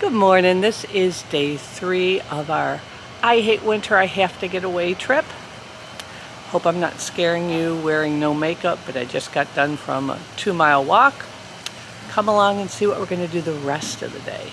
Good morning. This is day 3 of our I Hate Winter, I Have to Get Away trip. Hope I'm not scaring you wearing no makeup, but I just got done from a 2-mile walk. Come along and see what we're going to do the rest of the day.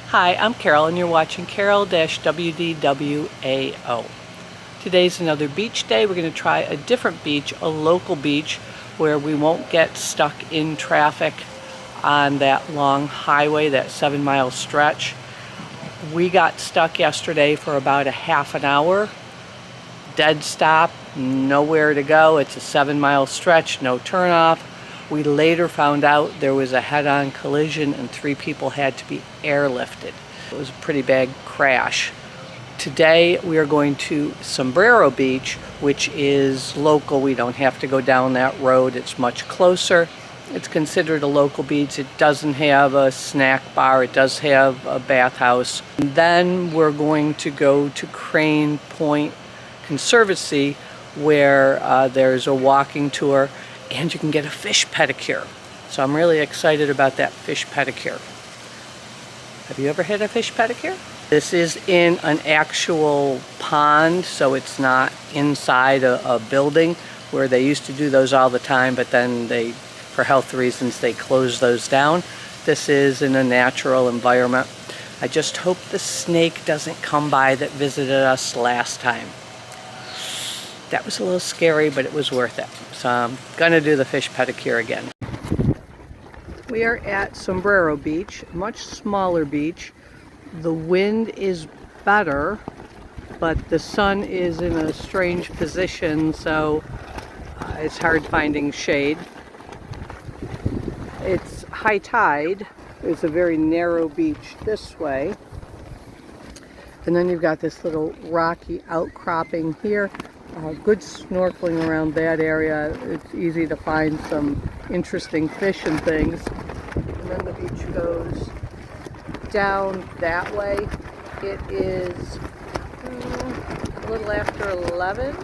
Hi, I'm Carol and you're watching CAROL-WDWAO. Today's another beach day. We're going to try a different beach, a local beach, where we won't get stuck in traffic on that long highway, that 7-mile stretch. We got stuck yesterday for about a half an hour. Dead stop, nowhere to go. It's a 7-mile stretch, no turnoff. We later found out there was a head-on collision and 3 people had to be airlifted. It was a pretty bad crash. Today we are going to Sombrero Beach, which is local. We don't have to go down that road. It's much closer. It's considered a local beach. It doesn't have a snack bar. It does have a bathhouse. And then we're going to go to Crane Point Conservancy, where there's a walking tour and you can get a fish pedicure. So I'm really excited about that fish pedicure. Have you ever had a fish pedicure? This is in an actual pond, so it's not inside a building where they used to do those all the time, but then for health reasons, they closed those down. This is in a natural environment. I just hope the snake doesn't come by that visited us last time. That was a little scary, but it was worth it. So I'm gonna do the fish pedicure again. We are at Sombrero Beach, a much smaller beach. The wind is better, but the sun is in a strange position, so it's hard finding shade. It's high tide. It's a very narrow beach this way. And then you've got this little rocky outcropping here. Good snorkeling around that area. It's easy to find some interesting fish and things. And then the beach goes down that way. It is a little after 11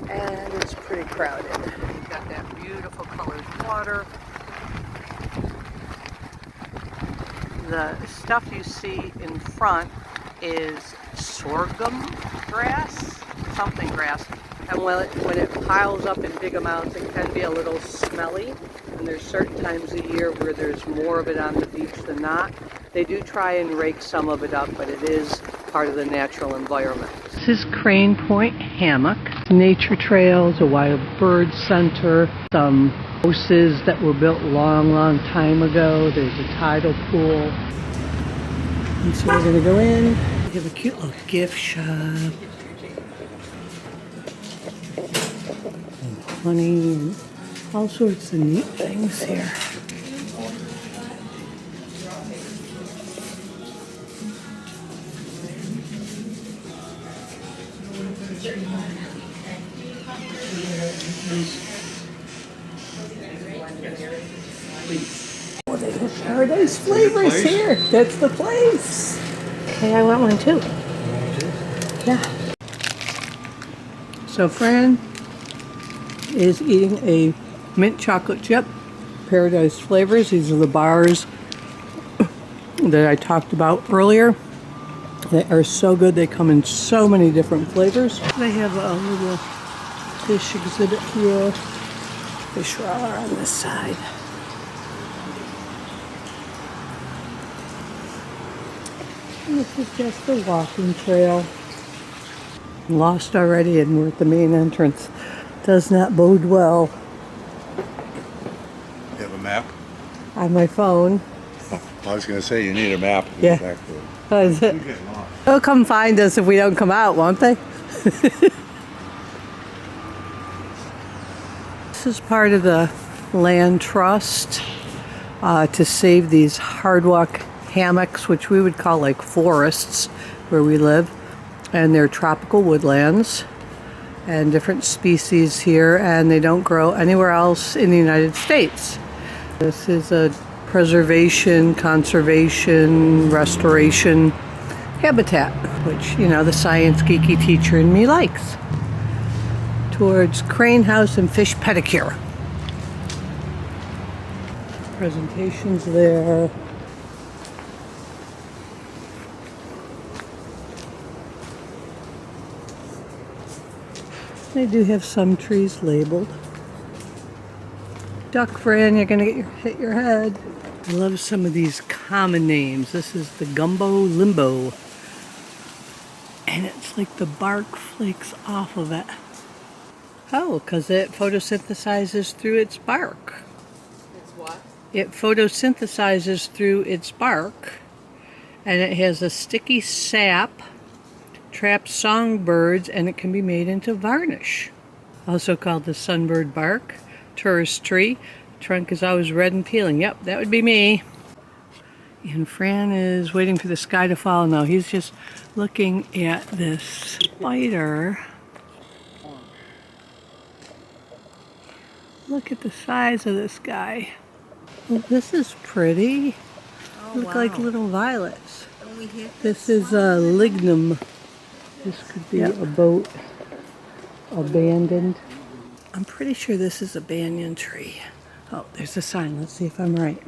and it's pretty crowded. You've got that beautiful colored water. The stuff you see in front is sorghum grass, something grass, and when it piles up in big amounts, it can be a little smelly, and there's certain times a year where there's more of it on the beach than not. They do try and rake some of it up, but it is part of the natural environment. This is Crane Point Hammock. Nature trails, a wild bird center, some houses that were built long time ago. There's a tidal pool. And so we're going to go in. We have a cute little gift shop. And honey and all sorts of neat things here. Oh, they have paradise flavors here. That's the place. Okay, I want one too. Yeah. So Fran is eating a mint chocolate chip, paradise flavors. These are the bars that I talked about earlier. They are so good. They come in so many different flavors. They have a little fish exhibit here. Fish roller on this side. And this is just a walking trail. I'm lost already and we're at the main entrance. Does not bode well. You have a map? On my phone. Oh, I was going to say you need a map. Yeah. They'll come find us if we don't come out, won't they? This is part of the land trust. to save these hardwalk hammocks, which we would call like forests where we live. And they're tropical woodlands and different species here, and they don't grow anywhere else in the United States. This is a preservation, conservation, restoration habitat, which, you know, the science geeky teacher in me likes. Towards Crane House and Fish Pedicure. Presentations there. They do have some trees labeled. Duck friend, you're gonna hit your head. I love some of these common names. This is the gumbo limbo. And it's like the bark flakes off of it. Oh, because it photosynthesizes through its bark. It's what? It photosynthesizes through its bark. And it has a sticky sap, traps songbirds, and it can be made into varnish. Also called the sunbird bark, tourist tree. Trunk is always red and peeling. Yep, that would be me. And Fran is waiting for the sky to fall. No, he's just looking at this spider. Look at the size of this guy. Oh, this is pretty. Oh, Look wow. like little violets. And we hit This is a lignum. This could be a boat abandoned. I'm pretty sure this is a banyan tree. Oh, there's a sign. Let's see if I'm right.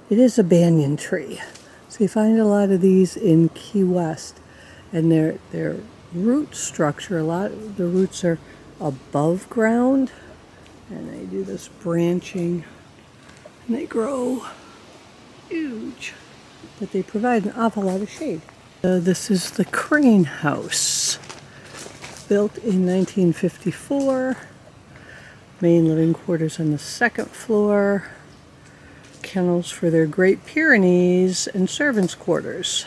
It is a banyan tree. So you find a lot of these in Key West, and their root structure, a lot of the roots are above ground, and they do this branching, and they grow huge, but they provide an awful lot of shade. This is the Crane House, built in 1954. Main living quarters on the second floor. Kennels for their Great Pyrenees and servants' quarters.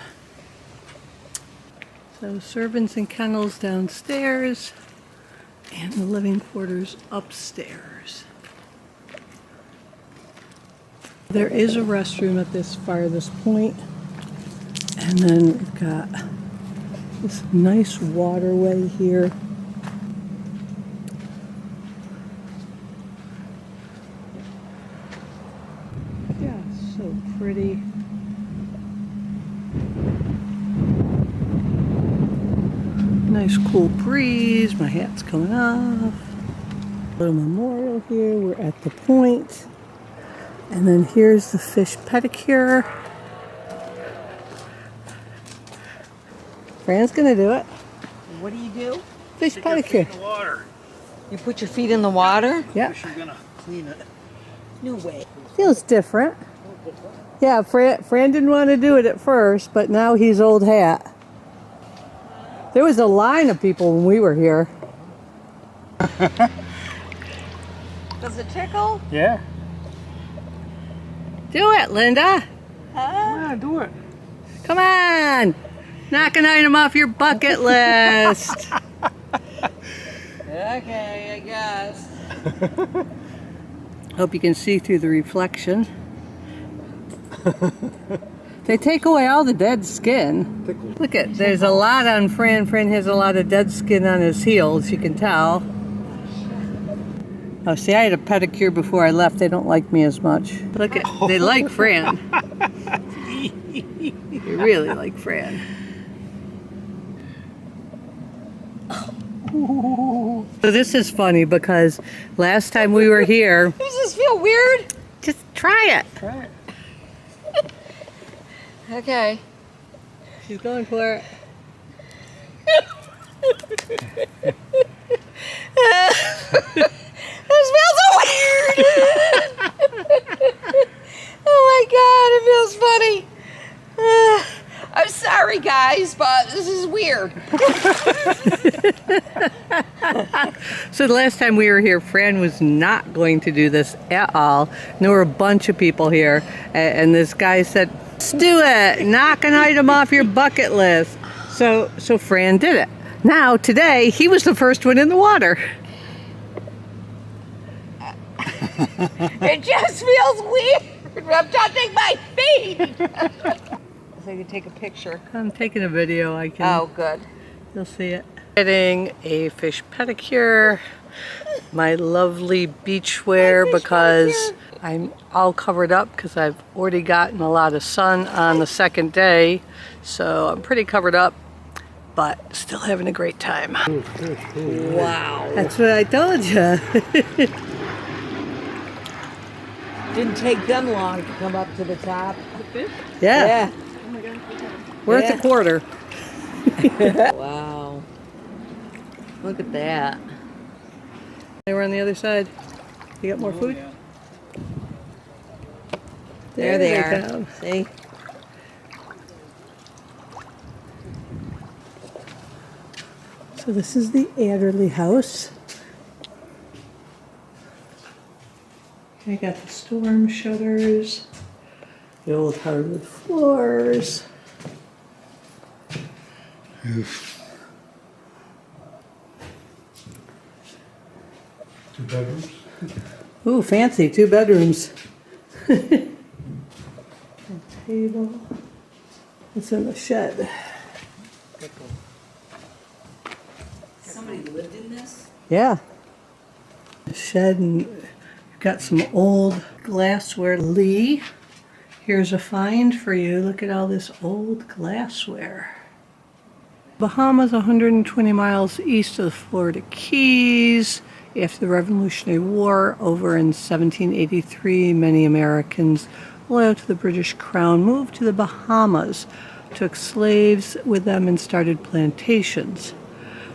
So servants and kennels downstairs, and the living quarters upstairs. There is a restroom at this farthest point. And then we've got this nice waterway here. Yeah, so pretty. Nice cool breeze. My hat's coming off. Little memorial here. We're at the point. And then here's the fish pedicure. Fran's gonna do it. What do you do? Fish pedicure. Water. You put your feet in the water? Yeah. You're gonna clean it. No way. Feels different. Yeah, Fran didn't want to do it at first, but now he's old hat. There was a line of people when we were here. Does it tickle? Yeah. Do it, Linda. Huh? Yeah, do it. Come on. Knock an item off your bucket list. Okay, I guess. Hope you can see through the reflection. They take away all the dead skin. Look at, there's a lot on Fran. Fran has a lot of dead skin on his heels, you can tell. Oh, see, I had a pedicure before I left. They don't like me as much. Look at, they like Fran. They really like Fran. So this is funny because last time we were here, Does this feel weird? just try it. Try it. Okay. She's going for it. This feels so weird. Oh my god, it feels funny. I'm sorry guys, but this is weird. So the last time we were here, Fran was not going to do this at all. And there were a bunch of people here, and this guy said, "Let's do it. Knock an item off your bucket list." So Fran did it. Now today, he was the first one in the water. It just feels weird. I'm touching my feet. So you can take a picture. I'm taking a video. I can. Oh, good. You'll see it. Getting a fish pedicure. My lovely beach wear because I'm all covered up because I've already gotten a lot of sun on the second day. So I'm pretty covered up, but still having a great time. Wow. That's what I told you. Didn't take them long to come up to the top. Yeah. Oh my God. We're at the quarter. Wow. Look at that. They were on the other side. You got more food? There they they are. come. See? So this is the Adderley house. I got the storm shutters, the old hardwood floors. Two bedrooms. Ooh, fancy, 2 bedrooms. A table. It's in the shed. Somebody lived in this? Yeah. A shed, and you've got some old glassware. Lee, here's a find for you. Look at all this old glassware. Bahamas, 120 miles east of the Florida Keys. After the Revolutionary War, over in 1783, many Americans loyal to the British Crown moved to the Bahamas, took slaves with them, and started plantations.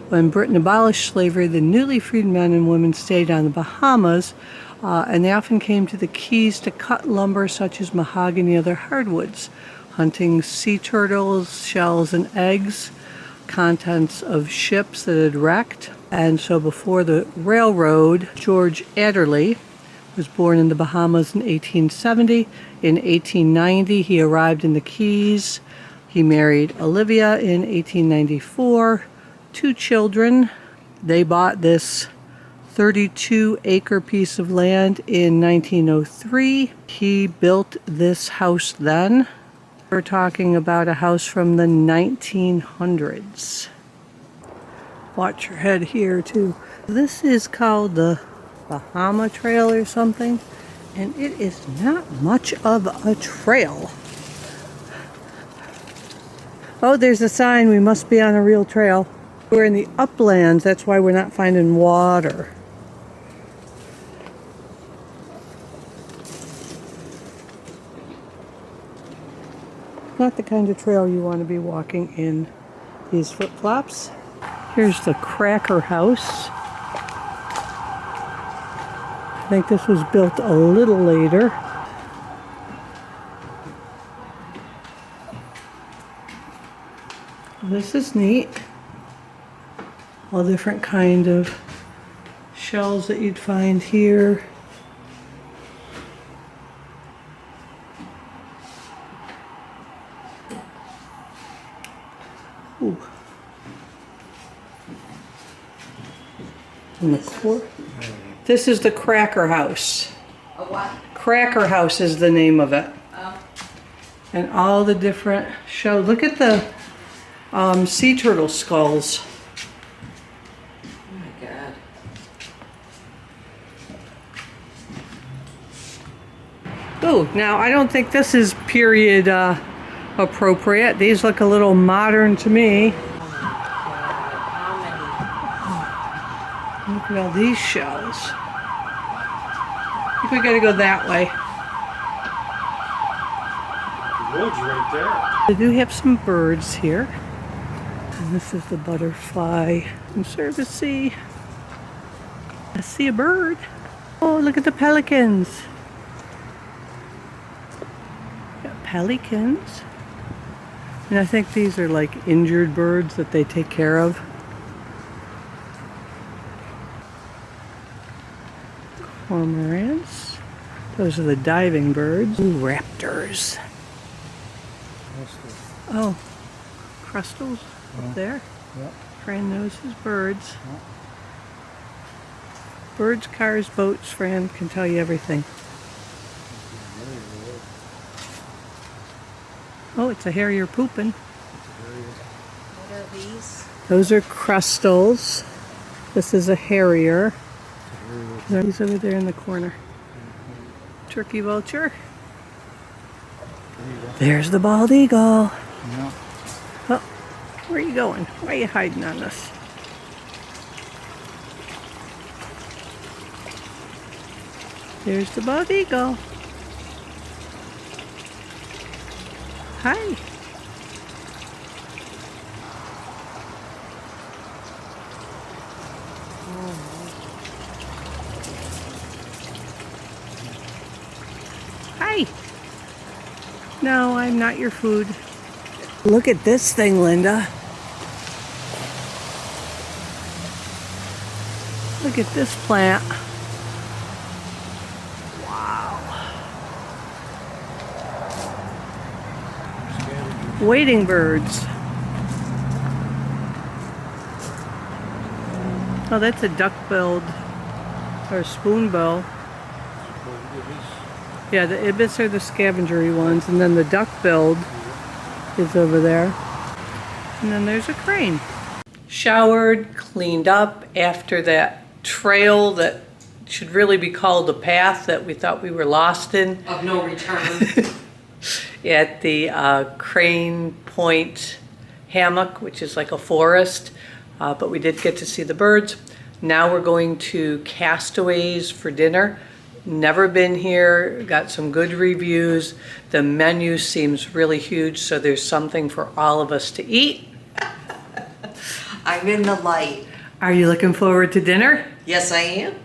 When Britain abolished slavery, the newly freed men and women stayed on the Bahamas, and they often came to the Keys to cut lumber such as mahogany and other hardwoods, hunting sea turtles, shells, and eggs, contents of ships that had wrecked. And so before the railroad, George Adderley was born in the Bahamas in 1870. In 1890, he arrived in the Keys. He married Olivia in 1894. 2 children. They bought this 32-acre piece of land in 1903. He built this house then. We're talking about a house from the 1900s. Watch your head here too. This is called the Bahama Trail or something, and it is not much of a trail. Oh, there's a sign, we must be on a real trail. We're in the uplands, that's why we're not finding water. Not the kind of trail you want to be walking in these flip-flops. Here's the Cracker House. I think this was built a little later. This is neat. All different kind of shells that you'd find here. Ooh. In the court. This is the Cracker House. A what? Cracker House is the name of it. Oh. And all the different shells. Look at the sea turtle skulls. Oh my God. Ooh, now I don't think this is period appropriate. These look a little modern to me. Oh my God. How Look at all these shells. I think we gotta go that way. The road's right there. They do have some birds here. And this is the butterfly conservancy. I see a bird. Oh, look at the pelicans. Got pelicans. And I think these are like injured birds that they take care of. Cormorants. Those are the diving birds. Ooh, raptors. Oh, crustals up there. Yep. Fran knows his birds. Birds, cars, boats, Fran can tell you everything. Oh, it's a harrier pooping. What are these? Those are crustals. This is a harrier. He's over there in the corner. Turkey vulture. There's the bald eagle. Yeah. Oh, where are you going? Why are you hiding on us? There's the bald eagle. Hi. Hi. No, I'm not your food. Look at this thing, Linda. Look at this plant. Wow. Wading birds. Oh, that's a duck-billed or spoonbill. Yeah, the ibis are the scavengery ones, and then the duck-billed is over there. And then there's a crane. Showered, cleaned up after that trail that should really be called a path that we thought we were lost in. Of no return. At the Crane Point Hammock, which is like a forest, but we did get to see the birds. Now we're going to Castaways for dinner. Never been here, got some good reviews. The menu seems really huge, so there's something for all of us to eat. I'm in the light. Are you looking forward to dinner? Yes, I am.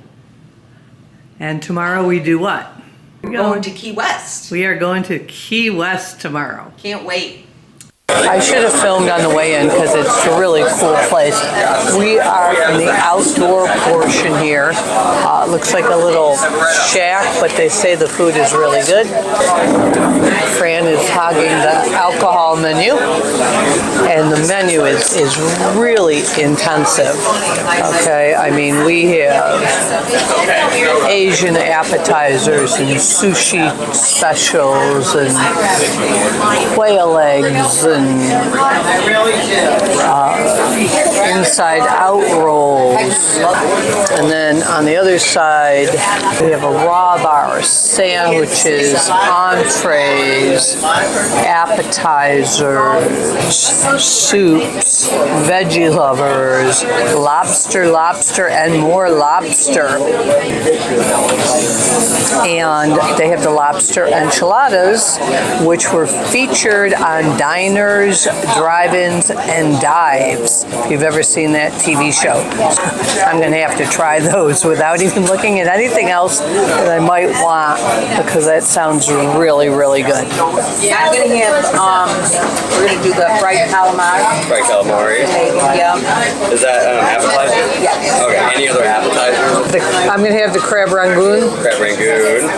And tomorrow we do what? We're going to Key West. We are going to Key West tomorrow. Can't wait. I should have filmed on the way in because it's a really cool place. We are in the outdoor portion here. It looks like a little shack, but they say the food is really good. Fran is hogging the alcohol menu, and the menu is really intensive. Okay, I mean, we have Asian appetizers and sushi specials and quail eggs and inside out rolls, and then on the other side we have a raw bar, sandwiches, entrees, appetizers, soups, veggie lovers, lobster, and more lobster. And they have the lobster enchiladas, which were featured on diners, drive-ins, and dives. If you've ever seen that TV show, I'm going to have to try those without even looking at anything else that I might want, because that sounds really, really good. I'm going to have, we're going to do the fried calamari. Fried calamari. Yeah. Is that appetizer? Yeah. Okay. Any other appetizers? I'm going to have the crab rangoon. Crab rangoon.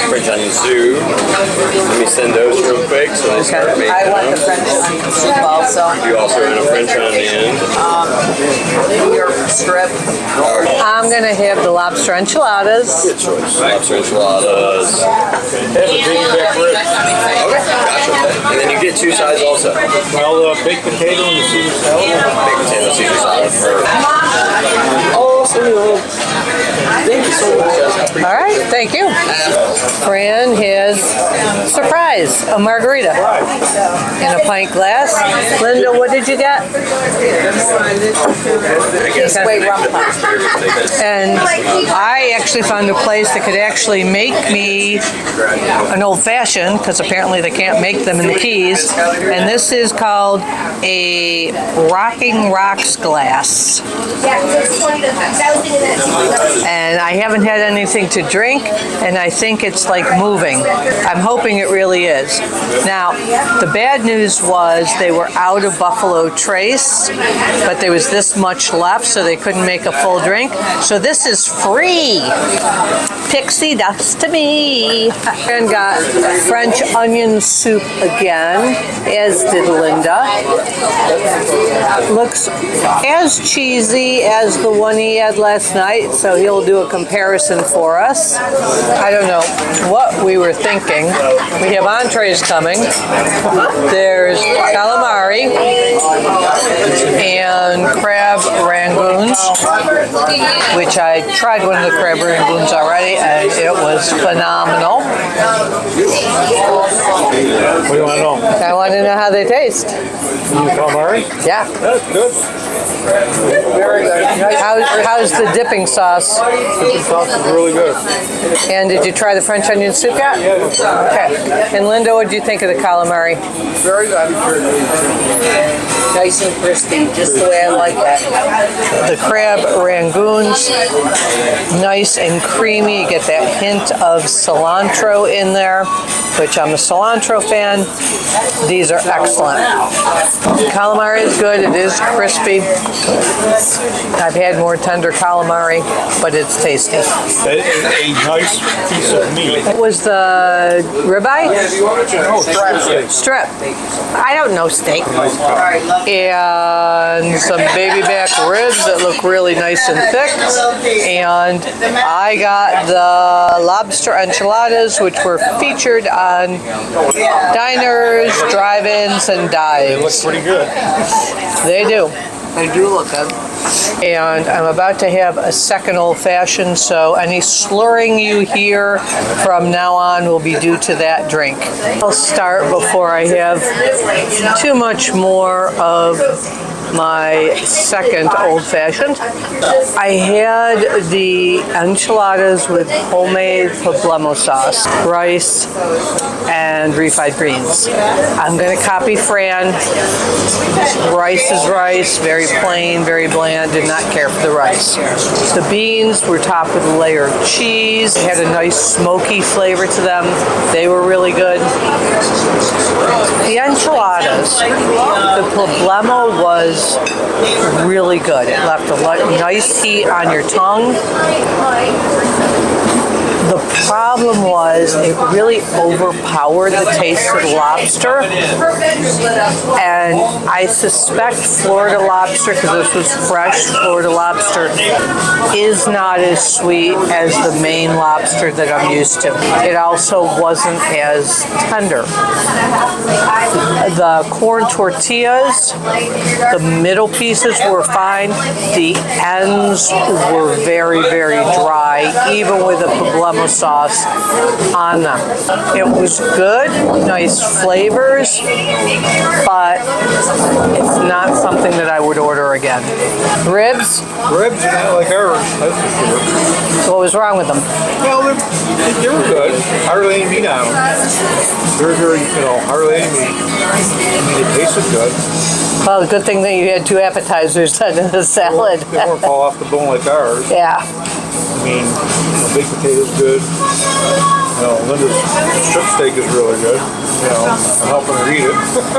French onion soup. Let me send those real quick so they start making I want them. the French onion soup also. You also want a French onion. New York strip. I'm going to have the lobster enchiladas. Good choice. Lobster enchiladas. Okay, gotcha. And then you get two sides also. Well, the baked potato and the Caesar salad. Baked potato Caesar salad. Awesome. Thank you so much. All right, thank you. Fran has, surprise, a margarita in a pint glass. Linda, what did you get? Wait, rum punch. And I actually found a place that could actually make me an old-fashioned, because apparently they can't make them in the Keys. And this is called a Rocking Rocks glass. Yeah, because it's 20 to 5. That was thinking that. and I haven't had anything to drink, and I think it's like moving. I'm hoping it really is. Now, the bad news was they were out of Buffalo Trace, but there was this much left, so they couldn't make a full drink. So this is free. Pixie dust to me. And got French onion soup again, as did Linda. Looks as cheesy as the one he had last night, so he'll do a comparison for us. I don't know what we were thinking. We have entrees coming. There's calamari and crab rangoons, which I tried one of the crab rangoons already, and it was phenomenal. What do you want to know? I want to know how they taste. Calamari? Yeah. That's good. Very good. How's the dipping sauce? The sauce is really good. And did you try the French onion soup yet? Yeah. Okay. And Linda, what did you think of the calamari? Very good. Nice and crispy, just the way I like it. The crab rangoons, nice and creamy. You get that hint of cilantro in there, which I'm a cilantro fan. These are excellent. Calamari is good. It is crispy. I've had more tender calamari, but it's tasty. That is a nice piece of meat. What was the ribeye? Oh, Strip. I don't know steak. And some baby back ribs that look really nice and thick. And I got the lobster enchiladas, which were featured on diners, drive-ins, and They look dives. pretty good. They do. They do look good. And I'm about to have a second old-fashioned, so any slurring you hear from now on will be due to that drink. I'll start before I have too much more of my second old-fashioned. I had the enchiladas with homemade poblano sauce, rice, and refried greens. I'm going to copy Fran. Rice is rice, very plain, very bland, did not care for the rice. The beans were topped with a layer of cheese. They had a nice smoky flavor to them. They were really good. The enchiladas, the poblano was really good. It left a nice heat on your tongue. The problem was it really overpowered the taste of the lobster, and I suspect Florida lobster, because this was fresh Florida lobster, is not as sweet as the Maine lobster that I'm used to. It also wasn't as tender. The corn tortillas, the middle pieces were fine. The ends were very, very dry, even with the poblano sauce on them. It was good, nice flavors, but it's not something that I would order again. Ribs? Ribs are not like ours, that's for sure. What was wrong with them? Well, they were good. Hardly any meat on them. They're very, hardly any meat. I mean, it tasted good. Well, good thing that you had two appetizers and a salad. They won't fall off the bone like ours. Yeah. I mean, baked potatoes good. Linda's strip steak is really good. I'm helping her eat it.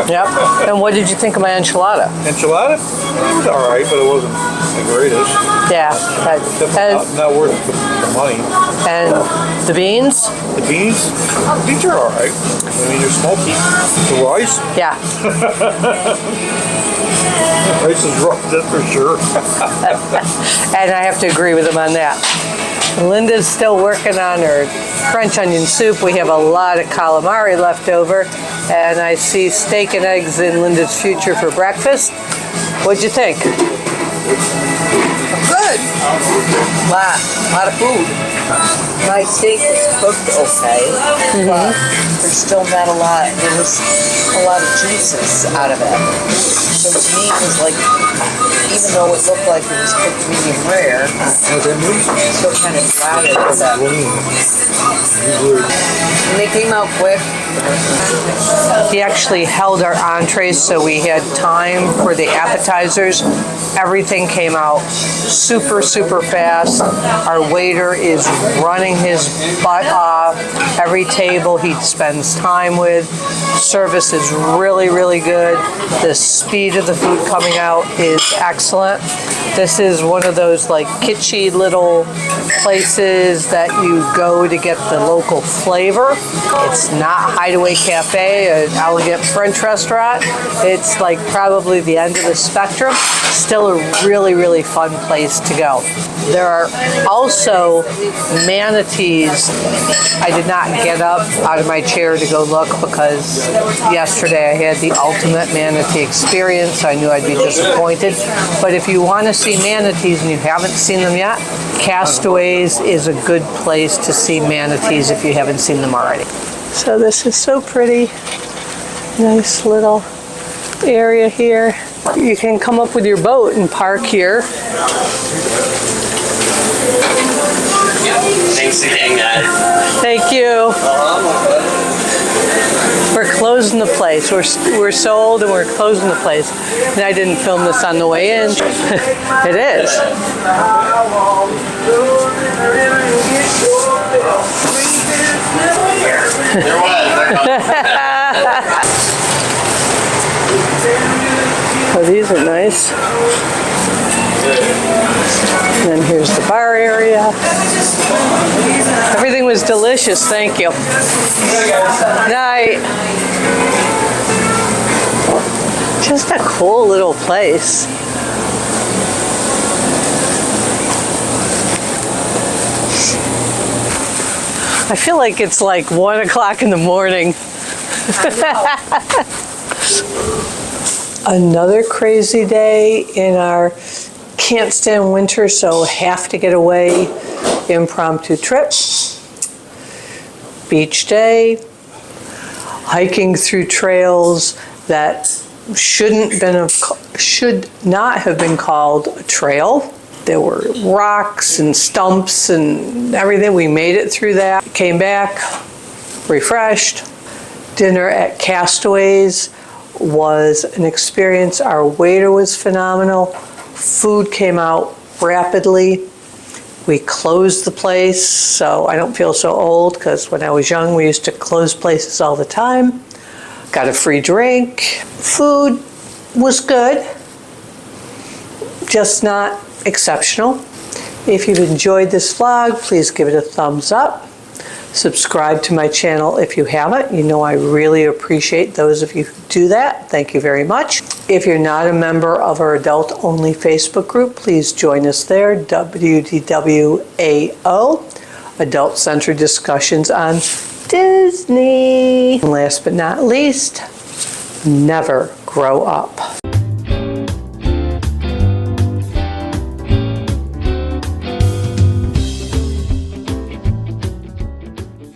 Yep. And what did you think of my enchilada? Enchilada? It was all right, but it wasn't the greatest. Yeah. Definitely not worth the money. And the beans? The beans are all right. I mean, they're smoky. The rice? Yeah. Rice is rough, that's for sure. And I have to agree with him on that. Linda's still working on her French onion soup. We have a lot of calamari left over, and I see steak and eggs in Linda's future for breakfast. What'd you think? Good. Lot of food. My steak was cooked okay, but there's still not a lot. There was a lot of juices out of it. So to me, it was like, even though it looked like it was cooked medium rare, it's still kind of dry a little bit. And they came out quick. He actually held our entrees so we had time for the appetizers. Everything came out super, super fast. Our waiter is running his butt off. Every table he spends time with. Service is really, really good. The speed of the food coming out is excellent. This is one of those like kitschy little places that you go to get the local flavor. It's not Hideaway Cafe, an elegant French restaurant. It's like probably the end of the spectrum. Still a really, really fun place to go. There are also manatees. I did not get up out of my chair to go look because yesterday I had the ultimate manatee experience. I knew I'd be disappointed. But if you want to see manatees and you haven't seen them yet, Castaways is a good place to see manatees if you haven't seen them already. So this is so pretty. Nice little area here. You can come up with your boat and park here. Thanks again, guys. Thank you. We're closing the place. We're sold and we're closing the place. And I didn't film this on the way in. It is. There was. Oh, these are nice. And then here's the bar area. Everything was delicious, thank you. Night. Just a cool little place. I feel like it's like 1 o'clock in the morning. Another crazy day in our can't stand winter, so have to get away impromptu trip. Beach day, hiking through trails that should not have been called a trail. There were rocks and stumps and everything. We made it through that. Came back, refreshed. Dinner at Castaways was an experience. Our waiter was phenomenal. Food came out rapidly. We closed the place, so I don't feel so old because when I was young, we used to close places all the time. Got a free drink. Food was good, just not exceptional. If you've enjoyed this vlog, please give it a thumbs up. Subscribe to my channel if you haven't. You know I really appreciate those of you who do that. Thank you very much. If you're not a member of our adult-only Facebook group, please join us there, WDWAO, Adult-Centered Discussions on Disney. And last but not least, never grow up.